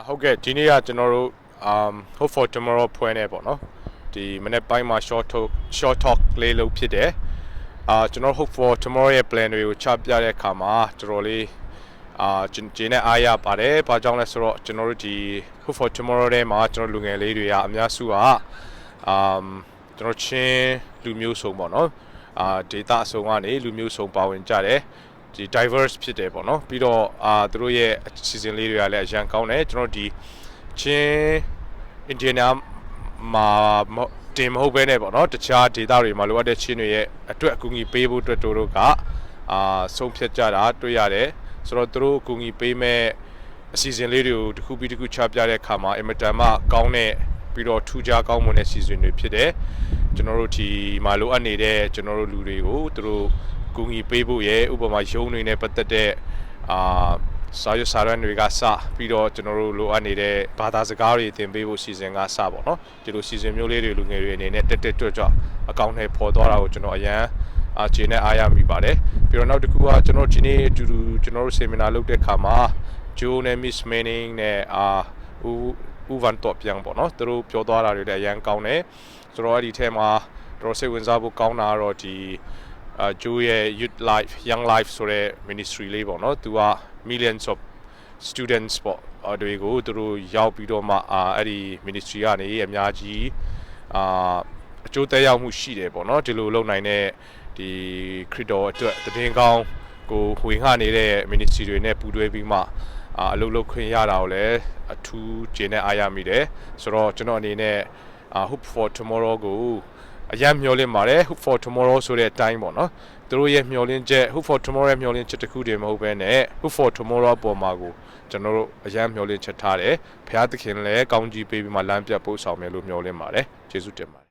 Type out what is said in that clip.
ဟုတ်ကဲ့ဒီနေ့ကကျွန်တော်တို့hope for tomorrow ဖွဲနေပေါ့နော်ဒီမနေ့ပိုင်းမှာ short talk လေးလုပ်ဖြစ်တယ်ကျွန်တော် hope for tomorrow ရဲ့ plan တွေကိုချပြတဲ့အခါမှာတော်တော်လေးဂျင်းနဲ့အားရပါတယ်ဘာကြောင့်လဲဆိုတော့ကျွန်တော်တို့ဒီ hope for tomorrow ထဲမှာကျွန်တော်လူငယ်လေးတွေကအများစုကကျွန်တော်ချင်းလူမျိုးစုံပေါ့နော်data အစုံကနေလူမျိုးစုံပါဝင်ကြတယ်ဒီ diverse ဖြစ်တယ်ပေါ့နော်ပြီးတော့သူတို့ရဲ့ season လေးတွေကလည်းအရန်ကောင်းတယ်ကျွန်တော်ဒီချင်း Indiana မှာတင်မဟုတ်ဘဲနဲ့ပေါ့နော်တခြား data တွေမှာလိုအပ်တဲ့ချင်းတွေရဲ့အတွက်အကူအညီပေးဖို့အတွက်တို့ကဆုံးဖြတ်ကြတာတွေ့ရတယ်ဆိုတော့သူတို့အကူအညီပေးမဲ့အစီအစဉ်လေးတွေကိုတစ်ခုပြီးတစ်ခုချပြတဲ့အခါမှာအင်မတန်မှကောင်းတဲ့ပြီးတော့ထူးခြားကောင်းမွန်တဲ့ season တွေဖြစ်တယ်ကျွန်တော်တို့ဒီမှာလိုအပ်နေတဲ့ကျွန်တော်တို့လူတွေကိုသူတို့ကူညီပေးဖို့ရဲ့ဥပမာရုံးတွေနဲ့ပတ်သက်တဲ့စာရွက်စာတမ်းတွေကစပြီးတော့ကျွန်တော်တို့လိုအပ်နေတဲ့ဘာသာစကားတွေသင်ပေးဖို့ season ကစပေါ့နော်ဒီလို season မျိုးလေးတွေလူငယ်တွေအနေနဲ့တက်ကြွအကောင့်ထဲပေါ်သွားတာကိုကျွန်တော်အရန်ခြေနဲ့အားရမိပါတယ်ပြီးတော့နောက်တစ်ခုကကျွန်တော်ဒီနေ့အတူတူကျွန်တော်တို့ seminar လုပ်တဲ့အခါမှာ Joe နဲ့ Miss Manning နဲ့ဦးဗန်တော့ပြန်ပေါ့နော်သူတို့ပြောသွားတာတွေလည်းအရန်ကောင်းတယ်ဆိုတော့အဲ့ဒီထဲမှာတော်စိတ်ဝင်စားဖို့ကောင်းတာတော့ဒီJoe ရဲ့ Youth Life Young Life ဆိုတဲ့ ministry လေးပေါ့နော်သူက millions of students ပေါ့တွေကိုသူတို့ရောက်ပြီးတော့မှအဲ့ဒီ ministry ကနေအများကြီးအကျိုးသက်ရောက်မှုရှိတယ်ပေါ့နော်ဒီလိုလုပ်နိုင်တဲ့ဒီခရစ်တော်အတွက်တည်င်းကောင်းကိုဝင်ခနေတဲ့ ministry တွေနဲ့ပူးတွဲပြီးမှအလုပ်လုပ်ခွင့်ရတာကိုလည်းအထူးကျင်းနဲ့အားရမိတယ်ဆိုတော့ကျွန်တော်အနေနဲ့hope for tomorrow ကိုအရန်မျှော်လင့်ပါတယ် hope for tomorrow ဆိုတဲ့အတိုင်းပေါ့နော်သူတို့ရဲ့မျှော်လင့်ချက် hope for tomorrow ရဲ့မျှော်လင့်ချက်တစ်ခုတည်းမဟုတ်ဘဲနဲ့ hope for tomorrow ပေါ်မှာကိုကျွန်တော်တို့အရန်မျှော်လင့်ချက်ထားတယ်ဘုရားသခင်လည်းကောင်းကြီးပေးပြီးမှလမ်းပြပို့ဆောင်မယ်လို့မျှော်လင့်ပါတယ်ကျေးဇူးတင်ပါတယ်